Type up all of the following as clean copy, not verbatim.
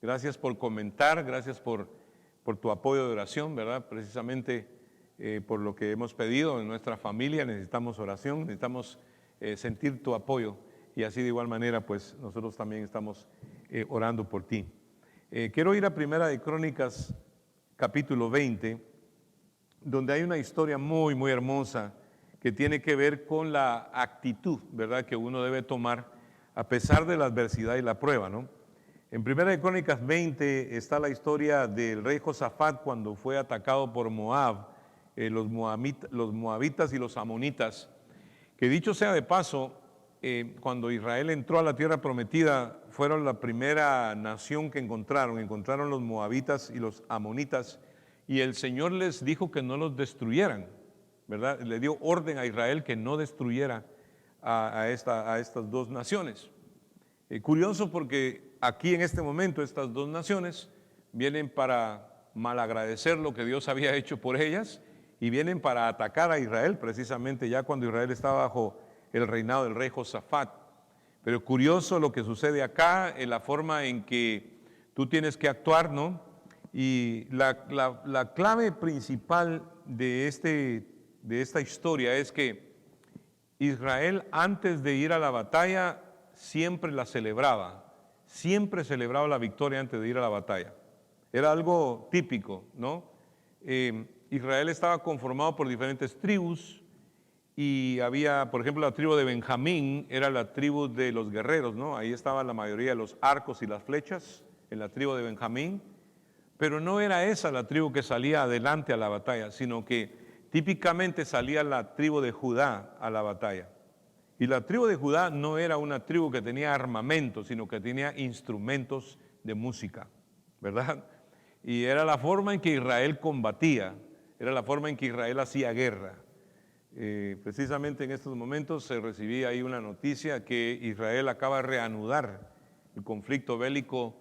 Gracias por comentar, gracias por tu apoyo de oración, ¿verdad? Precisamente por lo que hemos pedido en nuestra familia, necesitamos oración, necesitamos sentir tu apoyo. Y así de igual manera, pues nosotros también estamos orando por ti. Quiero ir a Primera de Crónicas, capítulo 20, donde hay una historia muy, muy hermosa que tiene que ver con la actitud, ¿verdad?, que uno debe tomar a pesar de la adversidad y la prueba, ¿no? En Primera de Crónicas 20 está la historia del rey Josafat cuando fue atacado por Moab, los moabitas y los amonitas, que dicho sea de paso, cuando Israel entró a la tierra prometida, fueron la primera nación que encontraron los moabitas y los amonitas, y el Señor les dijo que no los destruyeran, ¿verdad? Le dio orden a Israel que no destruyera a estas dos naciones. Curioso porque aquí en este momento estas dos naciones vienen para malagradecer lo que Dios había hecho por ellas y vienen para atacar a Israel, precisamente ya cuando Israel estaba bajo el reinado del rey Josafat. Pero curioso lo que sucede acá, en la forma en que tú tienes que actuar, ¿no? Y la clave principal de esta historia es que Israel, antes de ir a la batalla, siempre la celebraba, siempre celebraba la victoria antes de ir a la batalla. Era algo típico, ¿no? Israel estaba conformado por diferentes tribus y había, por ejemplo, la tribu de Benjamín era la tribu de los guerreros, ¿no? Ahí estaba la mayoría de los arcos y las flechas en la tribu de Benjamín, pero no era esa la tribu que salía adelante a la batalla, sino que típicamente salía la tribu de Judá a la batalla. Y la tribu de Judá no era una tribu que tenía armamento, sino que tenía instrumentos de música, ¿verdad? Y era la forma en que Israel combatía, era la forma en que Israel hacía guerra. Precisamente en estos momentos se recibía ahí una noticia que Israel acaba de reanudar el conflicto bélico,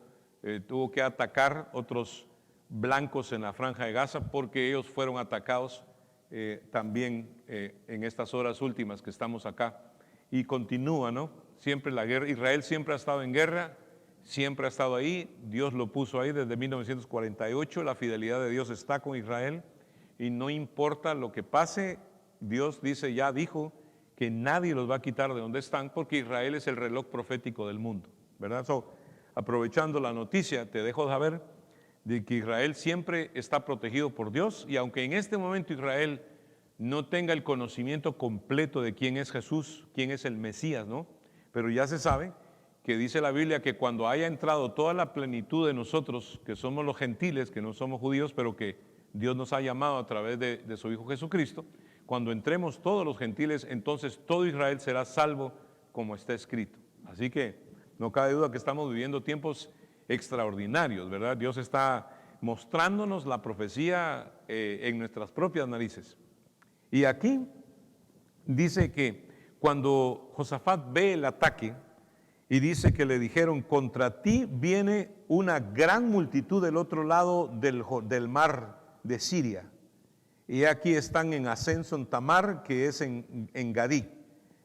tuvo que atacar otros blancos en la franja de Gaza porque ellos fueron atacados también en estas horas últimas que estamos acá. Y continúa, ¿no? Siempre la guerra, Israel siempre ha estado en guerra, siempre ha estado ahí, Dios lo puso ahí desde 1948, la fidelidad de Dios está con Israel y no importa lo que pase, Dios dice, ya dijo que nadie los va a quitar de donde están porque Israel es el reloj profético del mundo, ¿verdad? Aprovechando la noticia, te dejo saber de que Israel siempre está protegido por Dios y aunque en este momento Israel no tenga el conocimiento completo de quién es Jesús, quién es el Mesías, ¿no? Pero ya se sabe que dice la Biblia que cuando haya entrado toda la plenitud de nosotros, que somos los gentiles, que no somos judíos, pero que Dios nos ha llamado a través de su Hijo Jesucristo, cuando entremos todos los gentiles, entonces todo Israel será salvo como está escrito. Así que no cabe duda que estamos viviendo tiempos extraordinarios, ¿verdad? Dios está mostrándonos la profecía en nuestras propias narices. Y aquí dice que cuando Josafat ve el ataque y dice que le dijeron, contra ti viene una gran multitud del otro lado del mar de Siria. Y aquí están en Hazen Tamar, que es en Gadí.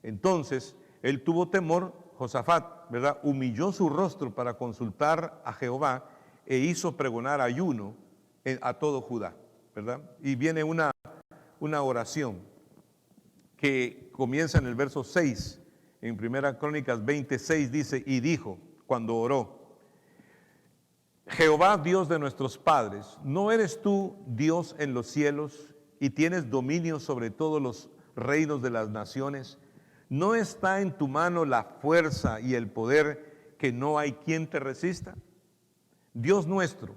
Entonces, él tuvo temor, Josafat, ¿verdad? Humilló su rostro para consultar a Jehová e hizo pregonar ayuno a todo Judá, ¿verdad? Y viene una oración que comienza en el verso 6, en Primera Crónicas 26 dice, y dijo, cuando oró, Jehová Dios de nuestros padres, ¿no eres tú Dios en los cielos y tienes dominio sobre todos los reinos de las naciones? ¿No está en tu mano la fuerza y el poder que no hay quien te resista? Dios nuestro,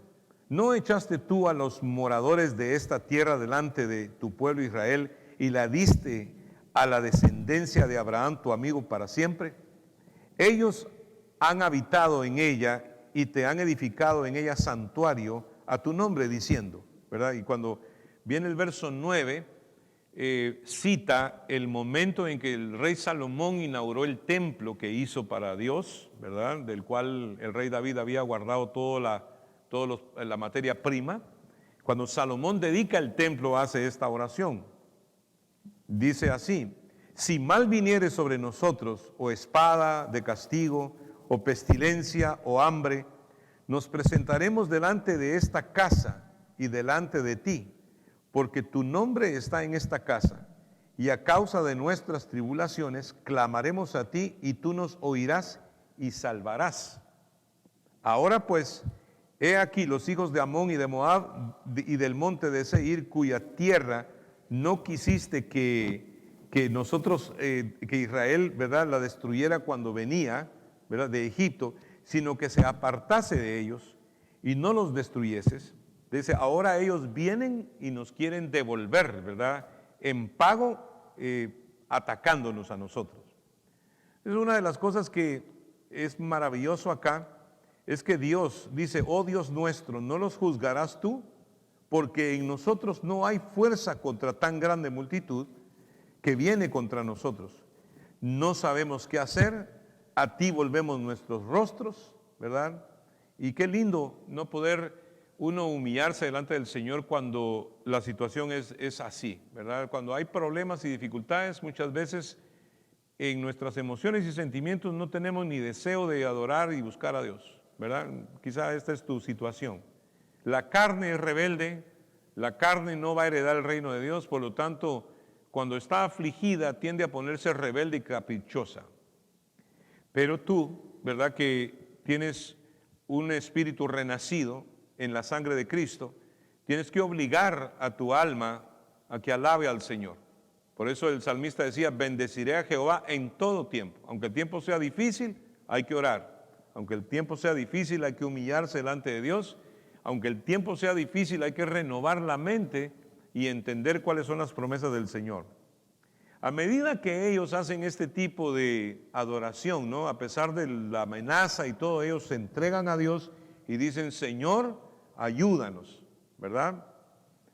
¿no echaste tú a los moradores de esta tierra delante de tu pueblo Israel y la diste a la descendencia de Abraham, tu amigo, para siempre? Ellos han habitado en ella y te han edificado en ella santuario a tu nombre, diciendo, ¿verdad? Y cuando viene el verso 9, cita el momento en que el rey Salomón inauguró el templo que hizo para Dios, ¿verdad? Del cual el rey David había guardado toda la materia prima. Cuando Salomón dedica el templo, hace esta oración. Dice así, si mal viniere sobre nosotros, o espada de castigo, o pestilencia, o hambre, nos presentaremos delante de esta casa y delante de ti, porque tu nombre está en esta casa, y a causa de nuestras tribulaciones clamaremos a ti, y tú nos oirás y salvarás. Ahora pues, he aquí los hijos de Amón y de Moab y del monte de Seir, cuya tierra no quisiste que nosotros, que Israel, ¿verdad?, la destruyera cuando venía, ¿verdad?, de Egipto, sino que se apartase de ellos y no los destruyeses. Dice, ahora ellos vienen y nos quieren devolver, ¿verdad?, en pago, atacándonos a nosotros. Es una de las cosas que es maravilloso acá, es que Dios dice, oh Dios nuestro, ¿no los juzgarás tú? Porque en nosotros no hay fuerza contra tan grande multitud que viene contra nosotros. No sabemos qué hacer, a ti volvemos nuestros rostros, ¿verdad? Y qué lindo no poder uno humillarse delante del Señor cuando la situación es así, ¿verdad? Cuando hay problemas y dificultades, muchas veces en nuestras emociones y sentimientos no tenemos ni deseo de adorar y buscar a Dios, ¿verdad? Quizá esta es tu situación. La carne es rebelde, la carne no va a heredar el reino de Dios, por lo tanto, cuando está afligida tiende a ponerse rebelde y caprichosa. Pero tú, ¿verdad?, que tienes un espíritu renacido en la sangre de Cristo, tienes que obligar a tu alma a que alabe al Señor. Por eso el salmista decía, bendeciré a Jehová en todo tiempo. Aunque el tiempo sea difícil, hay que orar. Aunque el tiempo sea difícil, hay que humillarse delante de Dios. Aunque el tiempo sea difícil, hay que renovar la mente y entender cuáles son las promesas del Señor. A medida que ellos hacen este tipo de adoración, ¿no?, a pesar de la amenaza y todo, ellos se entregan a Dios y dicen, Señor, ayúdanos, ¿verdad?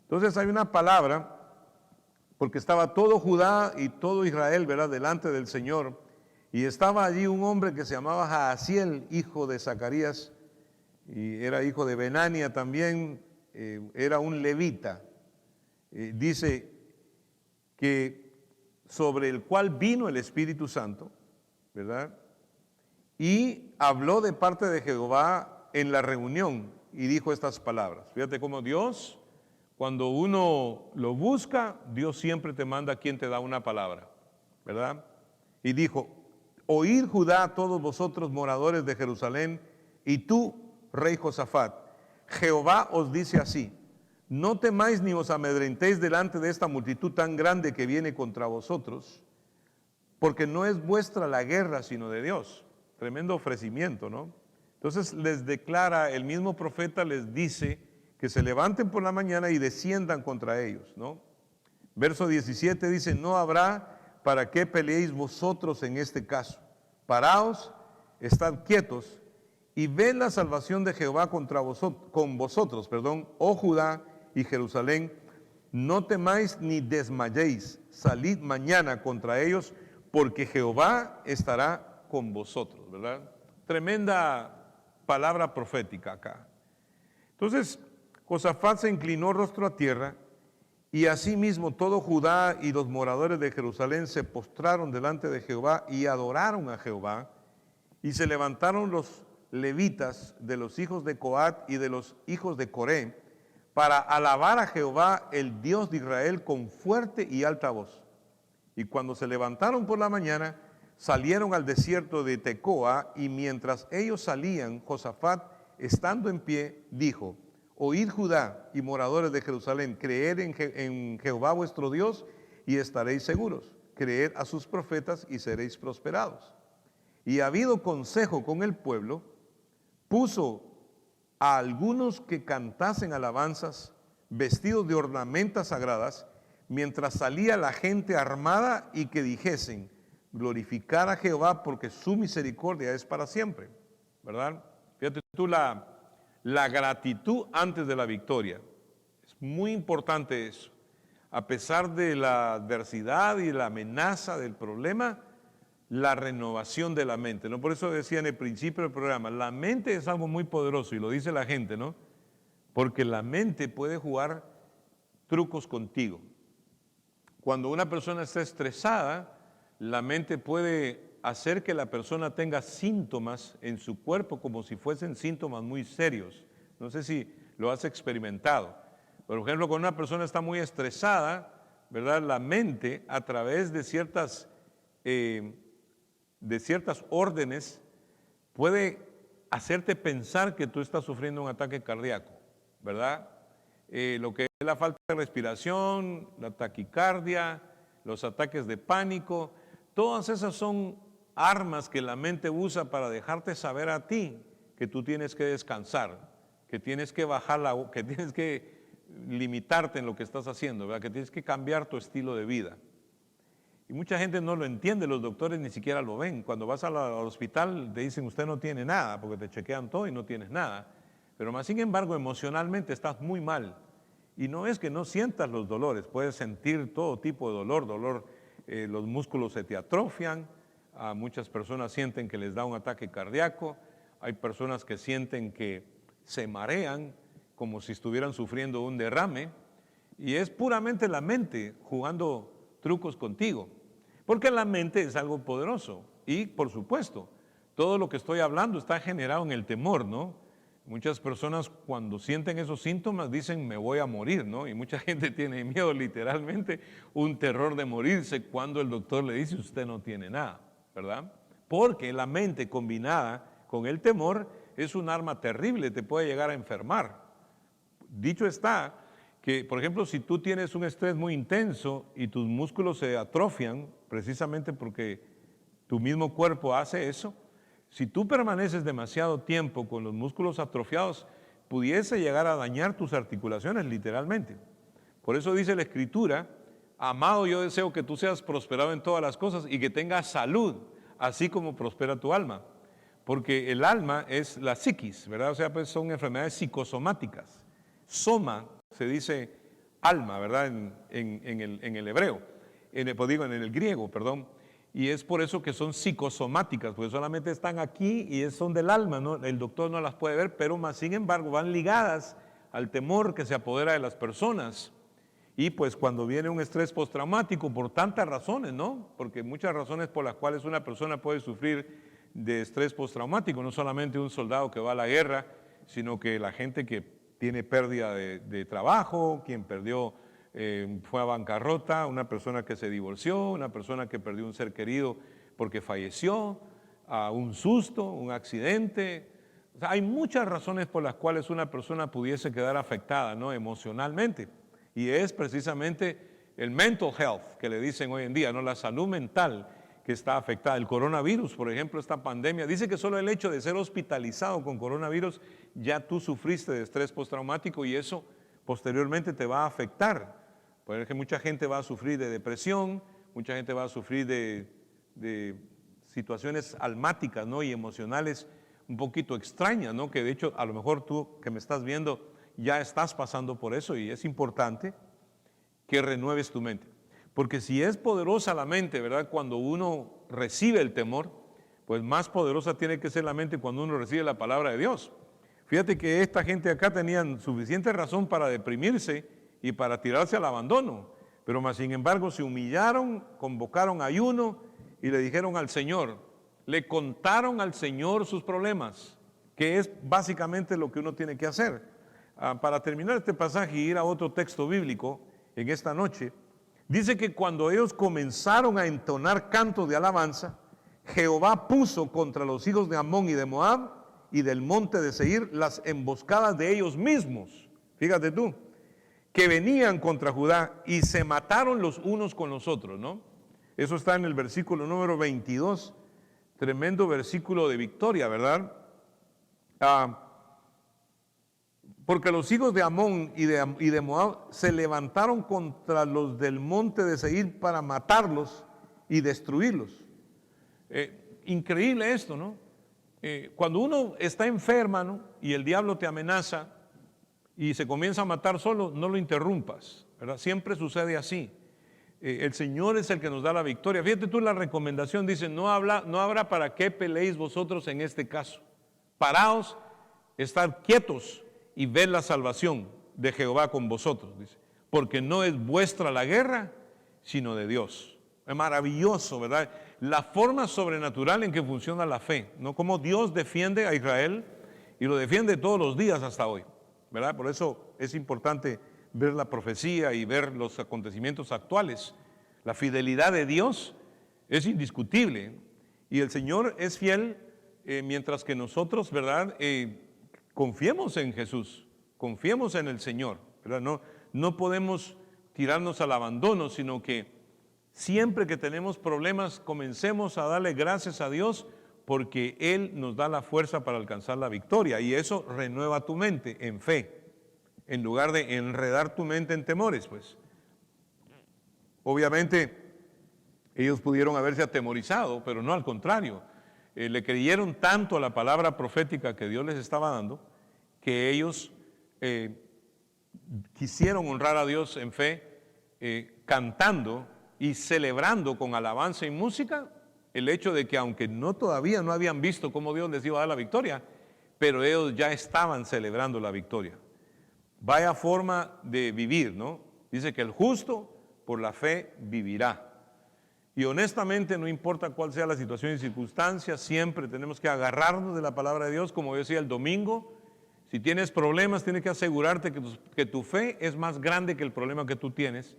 Entonces hay una palabra, porque estaba todo Judá y todo Israel, ¿verdad?, delante del Señor, y estaba allí un hombre que se llamaba Jaasiel, hijo de Zacarías, y era hijo de Benania también, era un levita. Dice que sobre el cual vino el Espíritu Santo, ¿verdad? Y habló de parte de Jehová en la reunión y dijo estas palabras. Fíjate cómo Dios, cuando uno lo busca, Dios siempre te manda a quien te da una palabra, ¿verdad? Y dijo, oíd Judá, todos vosotros moradores de Jerusalén, y tú, rey Josafat, Jehová os dice así, no temáis ni os amedrentéis delante de esta multitud tan grande que viene contra vosotros, porque no es vuestra la guerra, sino de Dios. Tremendo ofrecimiento, ¿no? Entonces les declara, el mismo profeta les dice que se levanten por la mañana y desciendan contra ellos, ¿no? Verso 17 dice, no habrá para qué peleéis vosotros en este caso. Paraos, estad quietos y ved la salvación de Jehová con vosotros, oh Judá y Jerusalén. No temáis ni desmayéis, salid mañana contra ellos, porque Jehová estará con vosotros, ¿verdad? Tremenda palabra profética acá. Entonces, Josafat se inclinó rostro a tierra, y asimismo todo Judá y los moradores de Jerusalén se postraron delante de Jehová y adoraron a Jehová, y se levantaron los levitas de los hijos de Coat y de los hijos de Coré para alabar a Jehová, el Dios de Israel, con fuerte y alta voz. Y cuando se levantaron por la mañana, salieron al desierto de Tecoa, y mientras ellos salían, Josafat, estando en pie, dijo, oíd Judá y moradores de Jerusalén, creed en Jehová vuestro Dios y estaréis seguros. Creed a sus profetas y seréis prosperados. Y habido consejo con el pueblo, puso a algunos que cantasen alabanzas, vestidos de ornamentas sagradas, mientras salía la gente armada, y que dijesen, glorificar a Jehová porque su misericordia es para siempre, ¿verdad? Fíjate tú la gratitud antes de la victoria. Es muy importante eso. A pesar de la adversidad y la amenaza del problema, la renovación de la mente, ¿no? Por eso decía en el principio del programa, la mente es algo muy poderoso, y lo dice la gente, ¿no? Porque la mente puede jugar trucos contigo. Cuando una persona está estresada, la mente puede hacer que la persona tenga síntomas en su cuerpo como si fuesen síntomas muy serios. No sé si lo has experimentado. Por ejemplo, cuando una persona está muy estresada, ¿verdad? La mente, a través de ciertas órdenes, puede hacerte pensar que tú estás sufriendo un ataque cardíaco, ¿verdad? Lo que es la falta de respiración, la taquicardia, los ataques de pánico, todas esas son armas que la mente usa para dejarte saber a ti que tú tienes que descansar, que tienes que que tienes que limitarte en lo que estás haciendo, ¿verdad? Que tienes que cambiar tu estilo de vida. Y mucha gente no lo entiende, los doctores ni siquiera lo ven. Cuando vas al hospital te dicen usted no tiene nada, porque te chequean todo y no tienes nada. Pero más sin embargo emocionalmente estás muy mal. Y no es que no sientas los dolores, puedes sentir todo tipo de dolor, los músculos se te atrofian, muchas personas sienten que les da un ataque cardíaco, hay personas que sienten que se marean como si estuvieran sufriendo un derrame, y es puramente la mente jugando trucos contigo, porque la mente es algo poderoso, y por supuesto, todo lo que estoy hablando está generado en el temor, ¿no? Muchas personas cuando sienten esos síntomas dicen me voy a morir, ¿no? Y mucha gente tiene miedo, literalmente, un terror de morirse cuando el doctor le dice usted no tiene nada, ¿verdad? Porque la mente combinada con el temor es un arma terrible, te puede llegar a enfermar. Dicho está que, por ejemplo, si tú tienes un estrés muy intenso y tus músculos se atrofian, precisamente porque tu mismo cuerpo hace eso, si tú permaneces demasiado tiempo con los músculos atrofiados, pudiese llegar a dañar tus articulaciones literalmente. Por eso dice la Escritura, amado, yo deseo que tú seas prosperado en todas las cosas y que tengas salud, así como prospera tu alma. Porque el alma es la psiquis, ¿verdad? O sea, pues son enfermedades psicosomáticas. Soma se dice alma, ¿verdad? En el hebreo, en el griego, perdón. Y es por eso que son psicosomáticas, porque solamente están aquí y son del alma, ¿no? El doctor no las puede ver, pero más sin embargo van ligadas al temor que se apodera de las personas. Y pues cuando viene un estrés postraumático, por tantas razones, ¿no? Porque muchas razones por las cuales una persona puede sufrir de estrés postraumático, no solamente un soldado que va a la guerra, sino que la gente que tiene pérdida de trabajo, quien perdió fue a bancarrota, una persona que se divorció, una persona que perdió un ser querido porque falleció, un susto, un accidente. O sea, hay muchas razones por las cuales una persona pudiese quedar afectada, ¿no? Emocionalmente. Y es precisamente el mental health que le dicen hoy en día, ¿no? La salud mental que está afectada. El coronavirus, por ejemplo, esta pandemia, dice que solo el hecho de ser hospitalizado con coronavirus, ya tú sufriste de estrés postraumático y eso posteriormente te va a afectar. Por ejemplo, mucha gente va a sufrir de depresión, mucha gente va a sufrir de situaciones almáticas, ¿no? Y emocionales un poquito extrañas, ¿no? Que de hecho a lo mejor tú que me estás viendo ya estás pasando por eso y es importante que renueves tu mente. Porque si es poderosa la mente, ¿verdad? Cuando uno recibe el temor, pues más poderosa tiene que ser la mente cuando uno recibe la palabra de Dios. Fíjate que esta gente acá tenían suficiente razón para deprimirse y para tirarse al abandono, pero más sin embargo se humillaron, convocaron ayuno y le dijeron al Señor, le contaron al Señor sus problemas, que es básicamente lo que uno tiene que hacer. Para terminar este pasaje y ir a otro texto bíblico en esta noche, dice que cuando ellos comenzaron a entonar cantos de alabanza, Jehová puso contra los hijos de Amón y de Moab y del monte de Seir las emboscadas de ellos mismos. Fíjate tú, que venían contra Judá y se mataron los unos con los otros, ¿no? Eso está en el versículo número 22, tremendo versículo de victoria, ¿verdad? Porque los hijos de Amón y de Moab se levantaron contra los del monte de Seir para matarlos y destruirlos. Increíble esto, ¿no? Cuando uno está enferma, ¿no? Y el diablo te amenaza y se comienza a matar solo, no lo interrumpas, ¿verdad? Siempre sucede así. El Señor es el que nos da la victoria. Fíjate tú, la recomendación dice, no habrá para qué peleéis vosotros en este caso. Paraos, estar quietos y ver la salvación de Jehová con vosotros, dice. Porque no es vuestra la guerra, sino de Dios. Es maravilloso, ¿verdad? La forma sobrenatural en que funciona la fe, ¿no? Cómo Dios defiende a Israel y lo defiende todos los días hasta hoy, ¿verdad? Por eso es importante ver la profecía y ver los acontecimientos actuales. La fidelidad de Dios es indiscutible y el Señor es fiel mientras que nosotros, ¿verdad? Confiemos en Jesús, confiemos en el Señor, ¿verdad? No podemos tirarnos al abandono, sino que siempre que tenemos problemas, comencemos a darle gracias a Dios porque Él nos da la fuerza para alcanzar la victoria. Y eso renueva tu mente en fe, en lugar de enredar tu mente en temores, pues. Obviamente, ellos pudieron haberse atemorizado, pero no al contrario. Le creyeron tanto a la palabra profética que Dios les estaba dando, que ellos quisieron honrar a Dios en fe, cantando y celebrando con alabanza y música el hecho de que aunque todavía no habían visto cómo Dios les iba a dar la victoria, pero ellos ya estaban celebrando la victoria. Vaya forma de vivir, ¿no? Dice que el justo por la fe vivirá. Y honestamente, no importa cuál sea la situación y circunstancia, siempre tenemos que agarrarnos de la palabra de Dios, como yo decía el domingo. Si tienes problemas, tienes que asegurarte que tu fe es más grande que el problema que tú tienes,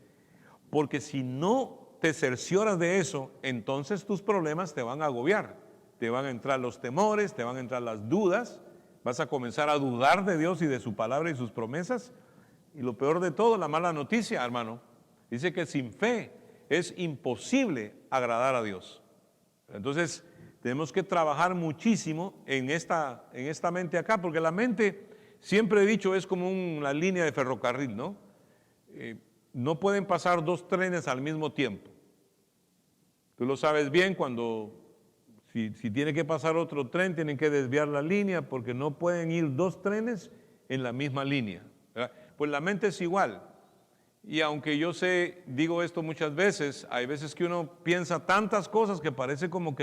porque si no te cercioras de eso, entonces tus problemas te van a agobiar, te van a entrar los temores, te van a entrar las dudas, vas a comenzar a dudar de Dios y de su palabra y sus promesas, y lo peor de todo, la mala noticia, hermano, dice que sin fe es imposible agradar a Dios. Entonces, tenemos que trabajar muchísimo en esta mente acá, porque la mente, siempre he dicho, es como una línea de ferrocarril, ¿no? No pueden pasar dos trenes al mismo tiempo. Tú lo sabes bien, si tiene que pasar otro tren, tienen que desviar la línea, porque no pueden ir dos trenes en la misma línea, ¿verdad? Pues la mente es igual. Y aunque yo digo esto muchas veces, hay veces que uno piensa tantas cosas que parece como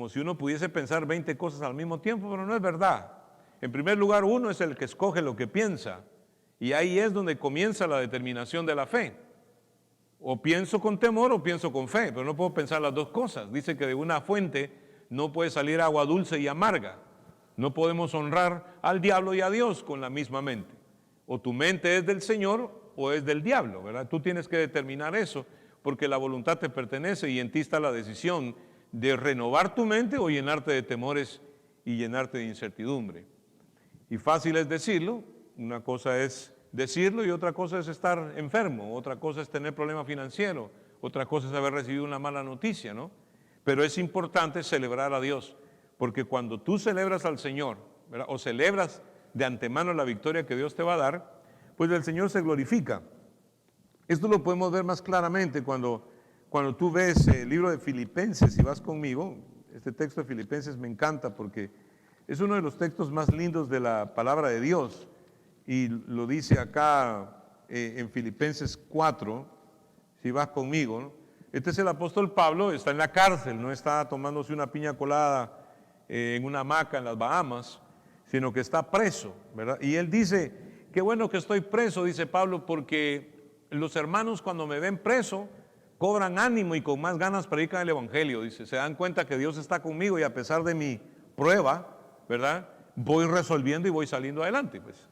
si uno pudiese pensar 20 cosas al mismo tiempo, pero no es verdad. En primer lugar, uno es el que escoge lo que piensa, y ahí es donde comienza la determinación de la fe. O pienso con temor o pienso con fe, pero no puedo pensar las dos cosas. Dice que de una fuente no puede salir agua dulce y amarga. No podemos honrar al diablo y a Dios con la misma mente. O tu mente es del Señor o es del diablo, ¿verdad? Tú tienes que determinar eso, porque la voluntad te pertenece y en ti está la decisión de renovar tu mente o llenarte de temores y llenarte de incertidumbre. Y fácil es decirlo, una cosa es decirlo y otra cosa es estar enfermo, otra cosa es tener problemas financieros, otra cosa es haber recibido una mala noticia, ¿no? Pero es importante celebrar a Dios, porque cuando tú celebras al Señor, ¿verdad? O celebras de antemano la victoria que Dios te va a dar, pues el Señor se glorifica. Esto lo podemos ver más claramente cuando tú ves el libro de Filipenses, si vas conmigo. Este texto de Filipenses me encanta porque es uno de los textos más lindos de la palabra de Dios, y lo dice acá en Filipenses 4, si vas conmigo, ¿no? Este es el apóstol Pablo, está en la cárcel, no está tomándose una piña colada en una hamaca en las Bahamas, sino que está preso, ¿verdad? Y él dice, qué bueno que estoy preso, dice Pablo, porque los hermanos cuando me ven preso cobran ánimo y con más ganas predican el evangelio. Dice, se dan cuenta que Dios está conmigo y a pesar de mi prueba, ¿verdad? Voy resolviendo y voy saliendo adelante. Pues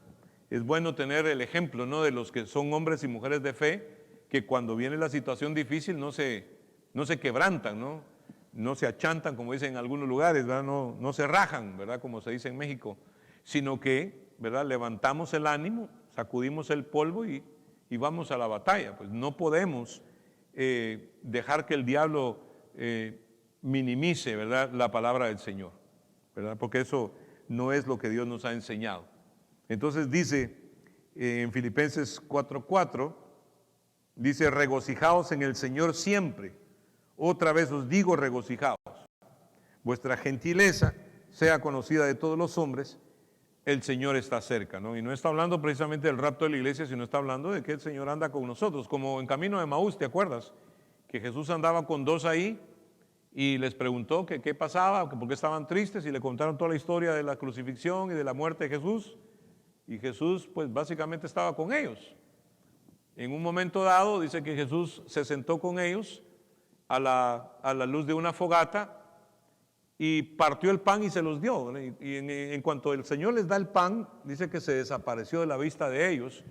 es bueno tener el ejemplo, ¿no? De los que son hombres y mujeres de fe, que cuando viene la situación difícil no se quebrantan, ¿no? No se achantan, como dicen en algunos lugares, ¿verdad? No se rajan, ¿verdad? Como se dice en México, sino que, ¿verdad? Levantamos el ánimo, sacudimos el polvo y vamos a la batalla. Pues no podemos dejar que el diablo minimice, ¿verdad? La palabra del Señor, ¿verdad? Porque eso no es lo que Dios nos ha enseñado. Entonces dice en Filipenses 4:4, dice, regocijaos en el Señor siempre. Otra vez os digo, regocijaos. Vuestra gentileza sea conocida de todos los hombres, el Señor está cerca, ¿no? Y no está hablando precisamente del rapto de la iglesia, sino está hablando de que el Señor anda con nosotros, como en camino de Emaús, ¿te acuerdas? Que Jesús andaba con dos ahí y les preguntó que qué pasaba, que por qué estaban tristes, y le contaron toda la historia de la crucifixión y de la muerte de Jesús, y Jesús pues básicamente estaba con ellos. En un momento dado dice que Jesús se sentó con ellos a la luz de una fogata y partió el pan y se los dio. Y en cuanto el Señor les da el pan, dice que se desapareció de la vista de ellos,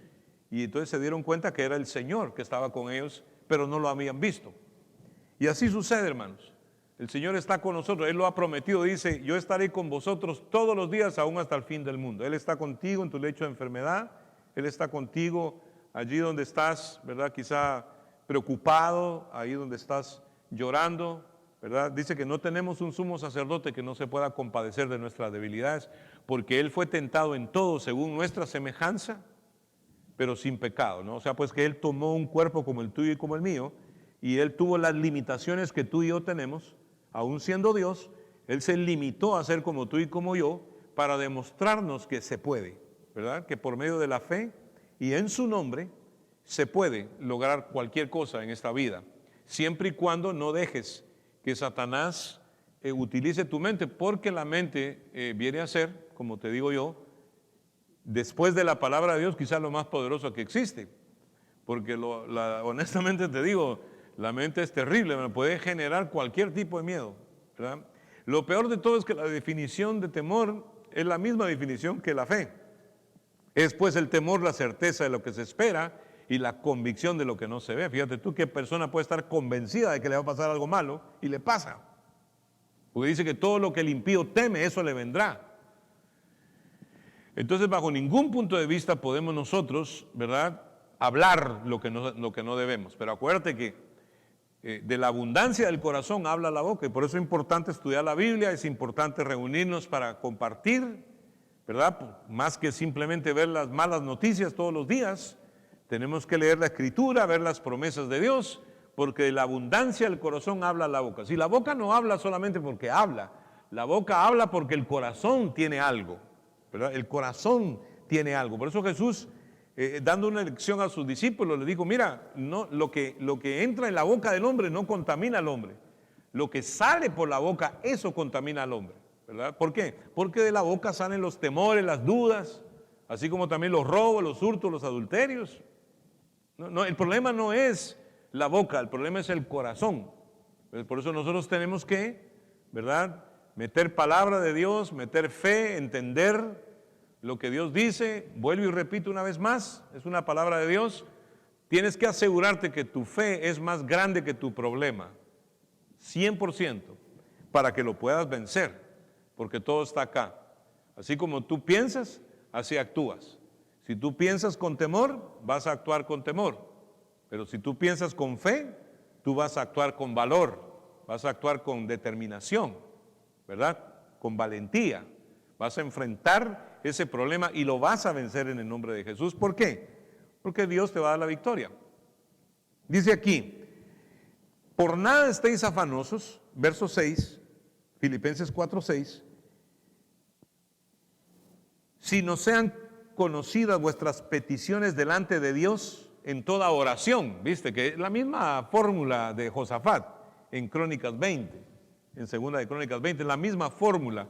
y entonces se dieron cuenta que era el Señor que estaba con ellos, pero no lo habían visto. Y así sucede, hermanos. El Señor está con nosotros, Él lo ha prometido, dice: yo estaré con vosotros todos los días, aún hasta el fin del mundo. Él está contigo en tu lecho de enfermedad, Él está contigo allí donde estás, ¿verdad? Quizá preocupado, ahí donde estás llorando, ¿verdad? Dice que no tenemos un sumo sacerdote que no se pueda compadecer de nuestras debilidades, porque Él fue tentado en todo según nuestra semejanza, pero sin pecado, ¿no? O sea, pues que Él tomó un cuerpo como el tuyo y como el mío, y Él tuvo las limitaciones que tú y yo tenemos. Aún siendo Dios, Él se limitó a ser como tú y como yo, para demostrarnos que se puede, ¿verdad? Que por medio de la fe y en su nombre se puede lograr cualquier cosa en esta vida, siempre y cuando no dejes que Satanás utilice tu mente, porque la mente viene a ser, como te digo yo, después de la palabra de Dios, quizás lo más poderoso que existe, porque honestamente te digo, la mente es terrible, me puede generar cualquier tipo de miedo, ¿verdad? Lo peor de todo es que la definición de temor es la misma definición que la fe. Es pues el temor la certeza de lo que se espera y la convicción de lo que no se ve. Fíjate tú qué persona puede estar convencida de que le va a pasar algo malo y le pasa. Porque dice que todo lo que el impío teme, eso le vendrá. Entonces, bajo ningún punto de vista podemos nosotros, ¿verdad?, hablar lo que no debemos. Pero acuérdate que de la abundancia del corazón habla la boca, y por eso es importante estudiar la Biblia, es importante reunirnos para compartir, ¿verdad? Más que simplemente ver las malas noticias todos los días, tenemos que leer la Escritura, ver las promesas de Dios, porque de la abundancia del corazón habla la boca. Si la boca no habla solamente porque habla, la boca habla porque el corazón tiene algo, ¿verdad? El corazón tiene algo. Por eso Jesús, dando una lección a sus discípulos, le dijo: mira, no, lo que entra en la boca del hombre no contamina al hombre. Lo que sale por la boca, eso contamina al hombre, ¿verdad? ¿Por qué? Porque de la boca salen los temores, las dudas, así como también los robos, los hurtos, los adulterios. No, el problema no es la boca, el problema es el corazón. Por eso nosotros tenemos que, ¿verdad?, meter palabra de Dios, meter fe, entender lo que Dios dice. Vuelvo y repito una vez más, es una palabra de Dios. Tienes que asegurarte que tu fe es más grande que tu problema, 100%, para que lo puedas vencer, porque todo está acá. Así como tú piensas, así actúas. Si tú piensas con temor, vas a actuar con temor. Pero si tú piensas con fe, tú vas a actuar con valor, vas a actuar con determinación, ¿verdad? Con valentía. Vas a enfrentar ese problema y lo vas a vencer en el nombre de Jesús. ¿Por qué? Porque Dios te va a dar la victoria. Dice aquí: por nada estéis afanosos, verso 6, Filipenses 4:6, si no sean conocidas vuestras peticiones delante de Dios en toda oración. Viste que es la misma fórmula de Josafat en Crónicas 20, en segunda de Crónicas 20, la misma fórmula.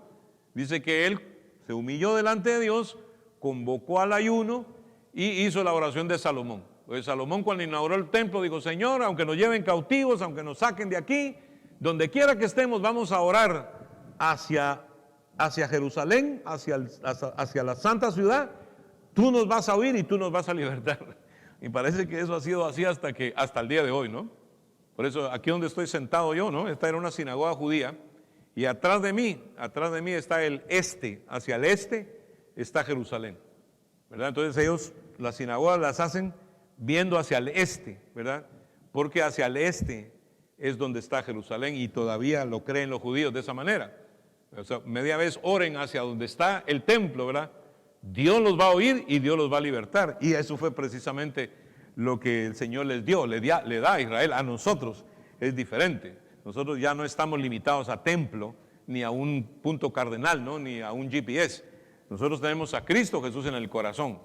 Dice que él se humilló delante de Dios, convocó al ayuno y hizo la oración de Salomón. Pues Salomón, cuando inauguró el templo, dijo: Señor, aunque nos lleven cautivos, aunque nos saquen de aquí, donde quiera que estemos, vamos a orar hacia Jerusalén, hacia la santa ciudad. Tú nos vas a oír y tú nos vas a libertar. Y parece que eso ha sido así hasta el día de hoy, ¿no? Por eso aquí donde estoy sentado yo, ¿no? Esta era una sinagoga judía, y atrás de mí está hacia el este está Jerusalén, ¿verdad? Entonces ellos, las sinagogas las hacen viendo hacia el este, ¿verdad? Porque hacia el este es donde está Jerusalén, y todavía lo creen los judíos de esa manera. O sea, media vez oren hacia donde está el templo, ¿verdad? Dios los va a oír y Dios los va a libertar. Y eso fue precisamente lo que el Señor les dio, le da a Israel. A nosotros es diferente. Nosotros ya no estamos limitados a templo, ni a un punto cardenal, ¿no?, ni a un GPS. Nosotros tenemos a Cristo Jesús en el corazón.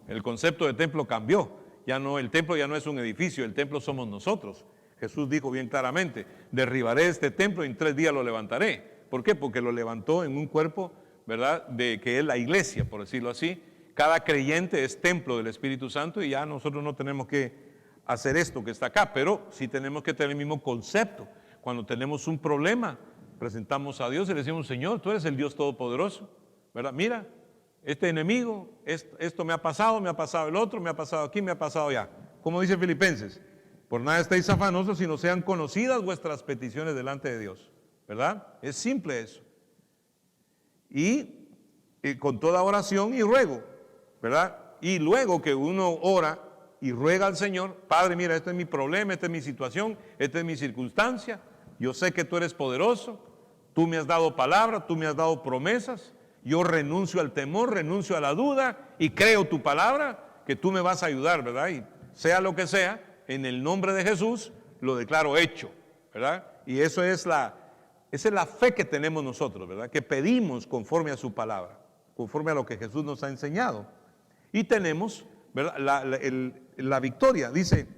El concepto de templo cambió. El templo ya no es un edificio, el templo somos nosotros. Jesús dijo bien claramente: derribaré este templo y en 3 días lo levantaré. ¿Por qué? Porque lo levantó en un cuerpo, ¿verdad?, de que es la iglesia, por decirlo así. Cada creyente es templo del Espíritu Santo, y ya nosotros no tenemos que hacer esto que está acá, pero sí tenemos que tener el mismo concepto. Cuando tenemos un problema, presentamos a Dios y le decimos, Señor, tú eres el Dios Todopoderoso, ¿verdad? Mira, este enemigo, esto me ha pasado el otro, me ha pasado aquí, me ha pasado allá. Como dice Filipenses, por nada estáis afanosos, sino sean conocidas vuestras peticiones delante de Dios, ¿verdad? Es simple eso. Y con toda oración y ruego, ¿verdad? Y luego que uno ora y ruega al Señor, Padre, mira, este es mi problema, esta es mi situación, esta es mi circunstancia, yo sé que tú eres poderoso, tú me has dado palabra, tú me has dado promesas, yo renuncio al temor, renuncio a la duda y creo tu palabra, que tú me vas a ayudar, ¿verdad? Y sea lo que sea, en el nombre de Jesús, lo declaro hecho, ¿verdad? Y esa es la fe que tenemos nosotros, ¿verdad? Que pedimos conforme a su palabra, conforme a lo que Jesús nos ha enseñado. Y tenemos, ¿verdad? La victoria. Dice,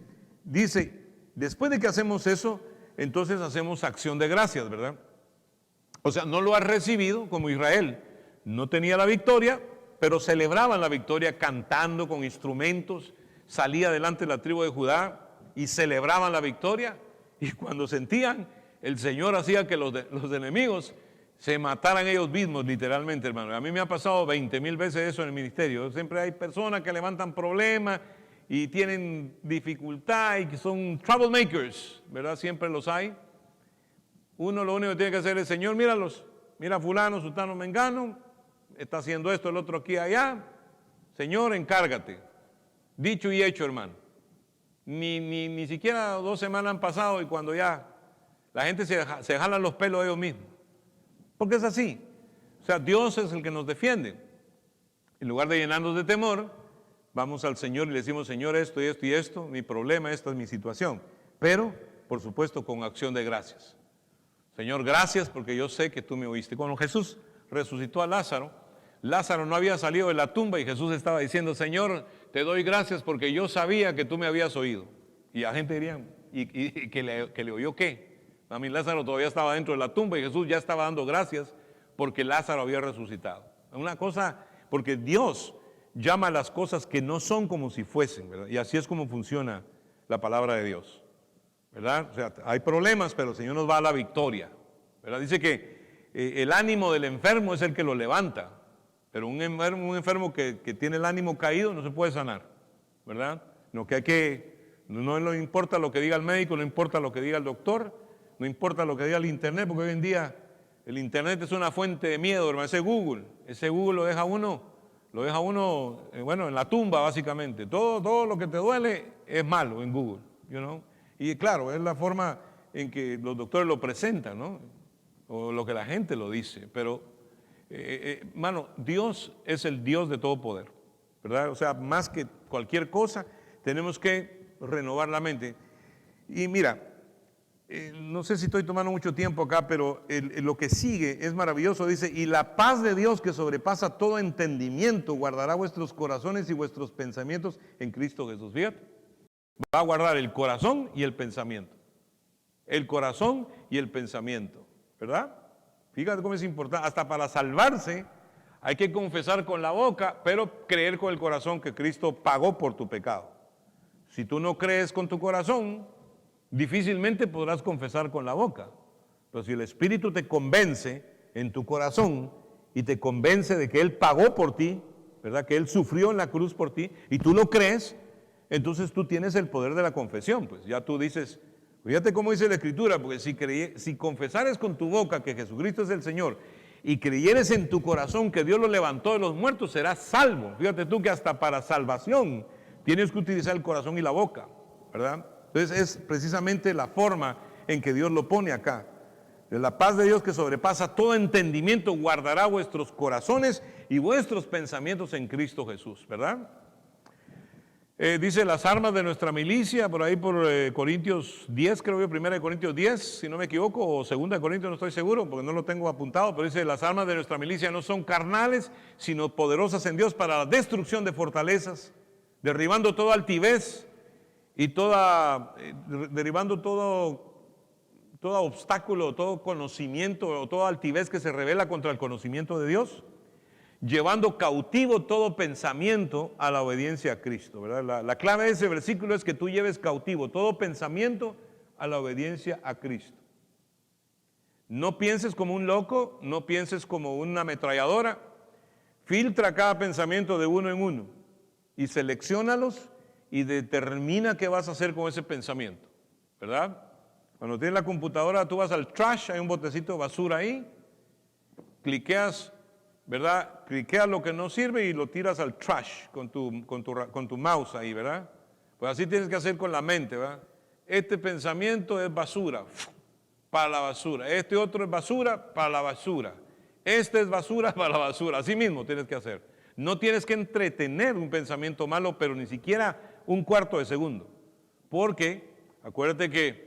después de que hacemos eso, entonces hacemos acción de gracias, ¿verdad? O sea, no lo has recibido como Israel. No tenía la victoria, pero celebraban la victoria cantando con instrumentos. Salía adelante la tribu de Judá y celebraban la victoria. Y cuando sentían, el Señor hacía que los enemigos se mataran ellos mismos, literalmente, hermano. A mí me ha pasado 20,000 veces eso en el ministerio. Siempre hay personas que levantan problemas y tienen dificultad y que son troublemakers, ¿verdad? Siempre los hay. Uno lo único que tiene que hacer es, Señor, míralos. Mira fulano, sultano, mengano, está haciendo esto, el otro aquí, allá. Señor, encárgate. Dicho y hecho, hermano. Ni siquiera 2 semanas han pasado y cuando ya la gente se jalan los pelos ellos mismos. Porque es así. O sea, Dios es el que nos defiende. En lugar de llenarnos de temor, vamos al Señor y le decimos, Señor, esto y esto y esto, mi problema, esta es mi situación. Pero, por supuesto, con acción de gracias. Señor, gracias porque yo sé que tú me oíste. Cuando Jesús resucitó a Lázaro, Lázaro no había salido de la tumba y Jesús estaba diciendo, Señor, te doy gracias porque yo sabía que tú me habías oído. Y la gente diría, ¿y que le oyó qué? A mí Lázaro todavía estaba dentro de la tumba y Jesús ya estaba dando gracias porque Lázaro había resucitado. Una cosa, porque Dios llama a las cosas que no son como si fuesen, ¿verdad? Y así es como funciona la palabra de Dios, ¿verdad? O sea, hay problemas, pero el Señor nos va a la victoria, ¿verdad? Dice que el ánimo del enfermo es el que lo levanta, pero un enfermo que tiene el ánimo caído no se puede sanar, ¿verdad? No le importa lo que diga el médico, no importa lo que diga el doctor, no importa lo que diga el internet, porque hoy en día el internet es una fuente de miedo, hermano. Ese Google lo deja uno, bueno, en la tumba básicamente. Todo lo que te duele es malo en Google, you know? Y claro, es la forma en que los doctores lo presentan, ¿no? O lo que la gente lo dice, pero, hermano, Dios es el Dios de todo poder, ¿verdad? O sea, más que cualquier cosa, tenemos que renovar la mente. Y mira, no sé si estoy tomando mucho tiempo acá, pero lo que sigue es maravilloso. Dice, y la paz de Dios que sobrepasa todo entendimiento guardará vuestros corazones y vuestros pensamientos en Cristo Jesús. Fíjate, va a guardar el corazón y el pensamiento. El corazón y el pensamiento, ¿verdad? Fíjate cómo es importante. Hasta para salvarse hay que confesar con la boca, pero creer con el corazón que Cristo pagó por tu pecado. Si tú no crees con tu corazón, difícilmente podrás confesar con la boca. Pero si el Espíritu te convence en tu corazón y te convence de que Él pagó por ti, ¿verdad? Que Él sufrió en la cruz por ti y tú lo crees, entonces tú tienes el poder de la confesión. Pues ya tú dices, fíjate cómo dice la Escritura, porque si confesares con tu boca que Jesucristo es el Señor y creyeres en tu corazón que Dios lo levantó de los muertos, serás salvo. Fíjate tú que hasta para salvación tienes que utilizar el corazón y la boca, ¿verdad? Entonces es precisamente la forma en que Dios lo pone acá. La paz de Dios que sobrepasa todo entendimiento guardará vuestros corazones y vuestros pensamientos en Cristo Jesús, ¿verdad? Dice las armas de nuestra milicia, por ahí por Corintios 10, creo yo, 1 Corintios 10, si no me equivoco, o 2 Corintios, no estoy seguro, porque no lo tengo apuntado, pero dice, las armas de nuestra milicia no son carnales, sino poderosas en Dios para la destrucción de fortalezas, derribando toda altivez y derribando todo obstáculo, todo conocimiento, o toda altivez que se revela contra el conocimiento de Dios, llevando cautivo todo pensamiento a la obediencia a Cristo, ¿verdad? La clave de ese versículo es que tú lleves cautivo todo pensamiento a la obediencia a Cristo. No pienses como un loco, no pienses como una ametralladora. Filtra cada pensamiento de uno en uno y selecciónalos y determina qué vas a hacer con ese pensamiento, ¿verdad? Cuando tienes la computadora, tú vas al trash, hay un botecito de basura ahí, cliqueas, ¿verdad? Cliqueas lo que no sirve y lo tiras al trash con tu mouse ahí, ¿verdad? Pues así tienes que hacer con la mente, ¿verdad? Este pensamiento es basura, para la basura. Este otro es basura, para la basura. Este es basura, para la basura. Así mismo tienes que hacer. No tienes que entretener un pensamiento malo, pero ni siquiera un cuarto de segundo. Porque, acuérdate que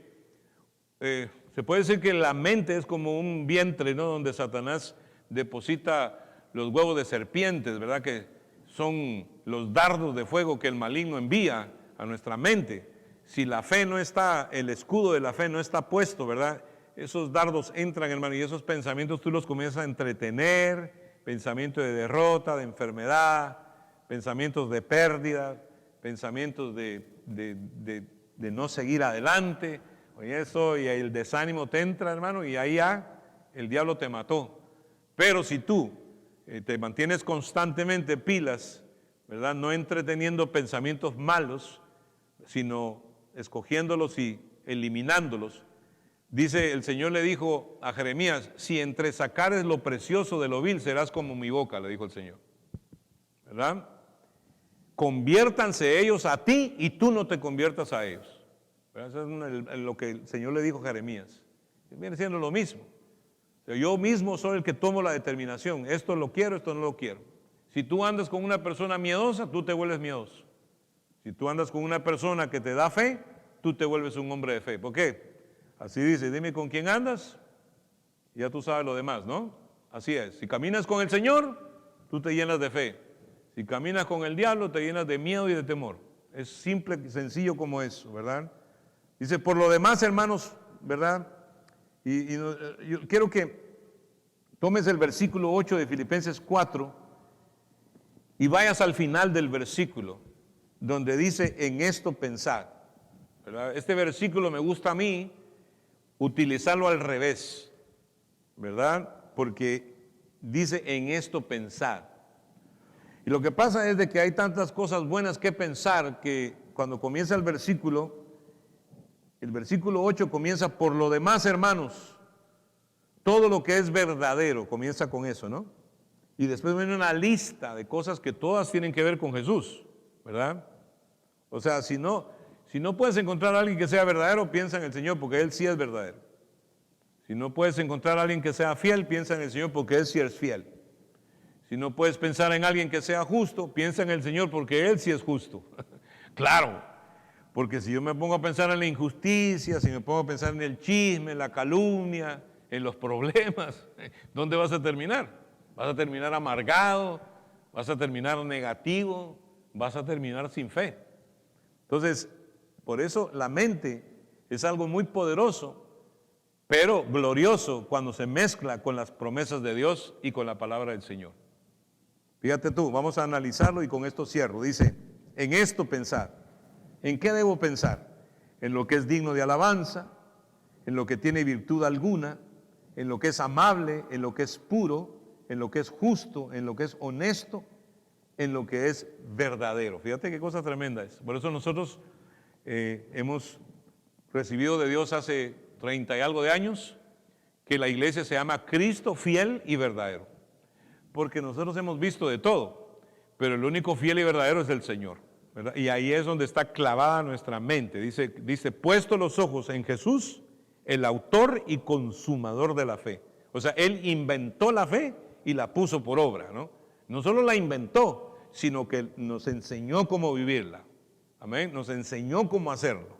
se puede decir que la mente es como un vientre, ¿no? Donde Satanás deposita los huevos de serpientes, ¿verdad? Que son los dardos de fuego que el maligno envía a nuestra mente. Si la fe no está, el escudo de la fe no está puesto, ¿verdad? Esos dardos entran, hermano, y esos pensamientos tú los comienzas a entretener, pensamientos de derrota, de enfermedad, pensamientos de pérdida, pensamientos de no seguir adelante. Y eso, y el desánimo te entra, hermano, y ahí ya el diablo te mató. Pero si tú te mantienes constantemente pilas, ¿verdad? No entreteniendo pensamientos malos, sino escogiéndolos y eliminándolos. Dice, el Señor le dijo a Jeremías, si entresacares lo precioso de lo vil, serás como mi boca, le dijo el Señor. ¿Verdad? Conviértanse ellos a ti y tú no te conviertas a ellos. Eso es lo que el Señor le dijo a Jeremías. Viene siendo lo mismo. O sea, yo mismo soy el que tomo la determinación. Esto lo quiero, esto no lo quiero. Si tú andas con una persona miedosa, tú te vuelves miedoso. Si tú andas con una persona que te da fe, tú te vuelves un hombre de fe. ¿Por qué? Así dice, dime con quién andas, y ya tú sabes lo demás, ¿no? Así es. Si caminas con el Señor, tú te llenas de fe. Si caminas con el diablo, te llenas de miedo y de temor. Es simple y sencillo como eso, ¿verdad? Dice, por lo demás, hermanos, ¿verdad? Yo quiero que tomes el versículo 8 de Filipenses 4 y vayas al final del versículo, donde dice, en esto pensad, ¿verdad? Este versículo me gusta a mí utilizarlo al revés, ¿verdad? Porque dice, en esto pensad. Y lo que pasa es de que hay tantas cosas buenas que pensar que cuando comienza el versículo 8 comienza, por lo demás, hermanos, todo lo que es verdadero, comienza con eso, ¿no? Y después viene una lista de cosas que todas tienen que ver con Jesús, ¿verdad? O sea, si no puedes encontrar a alguien que sea verdadero, piensa en el Señor, porque Él sí es verdadero. Si no puedes encontrar a alguien que sea fiel, piensa en el Señor, porque Él sí es fiel. Si no puedes pensar en alguien que sea justo, piensa en el Señor, porque Él sí es justo. Claro, porque si yo me pongo a pensar en la injusticia, si me pongo a pensar en el chisme, en la calumnia, en los problemas, ¿dónde vas a terminar? Vas a terminar amargado, vas a terminar negativo, vas a terminar sin fe. Entonces, por eso la mente es algo muy poderoso, pero glorioso cuando se mezcla con las promesas de Dios y con la palabra del Señor. Fíjate tú, vamos a analizarlo y con esto cierro. Dice, en esto pensar. ¿En qué debo pensar? En lo que es digno de alabanza, en lo que tiene virtud alguna, en lo que es amable, en lo que es puro, en lo que es justo, en lo que es honesto, en lo que es verdadero. Fíjate qué cosa tremenda es. Por eso nosotros hemos recibido de Dios hace 30 y algo de años que la iglesia se llama Cristo fiel y verdadero. Porque nosotros hemos visto de todo, pero el único fiel y verdadero es el Señor, ¿verdad? Y ahí es donde está clavada nuestra mente. Dice, puesto los ojos en Jesús, el autor y consumador de la fe. O sea, Él inventó la fe y la puso por obra, ¿no? No solo la inventó, sino que nos enseñó cómo vivirla. Amén. Nos enseñó cómo hacerlo.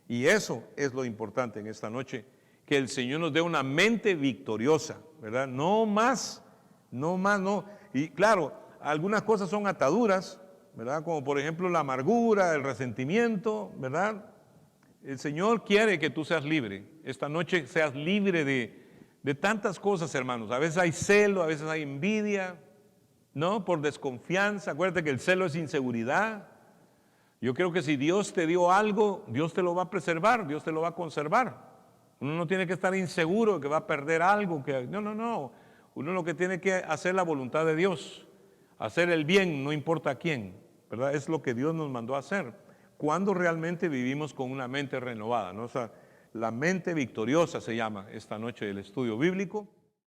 Y eso es lo importante en esta noche, que el Señor nos dé una mente victoriosa, ¿verdad? No más. Y claro, algunas cosas son ataduras, ¿verdad? Como por ejemplo la amargura, el resentimiento, ¿verdad? El Señor quiere que tú seas libre. Esta noche seas libre de tantas cosas, hermanos. A veces hay celo, a veces hay envidia, No por desconfianza. Acuérdate que el celo es inseguridad. Yo creo que si Dios te dio algo, Dios te lo va a preservar, Dios te lo va a conservar. Uno no tiene que estar inseguro de que va a perder algo. No. Uno lo que tiene que hacer la voluntad de Dios, hacer el bien, no importa a quién, ¿verdad? Es lo que Dios nos mandó a hacer. Cuando realmente vivimos con una mente renovada, ¿no? O sea, la mente victoriosa se llama esta noche del estudio bíblico.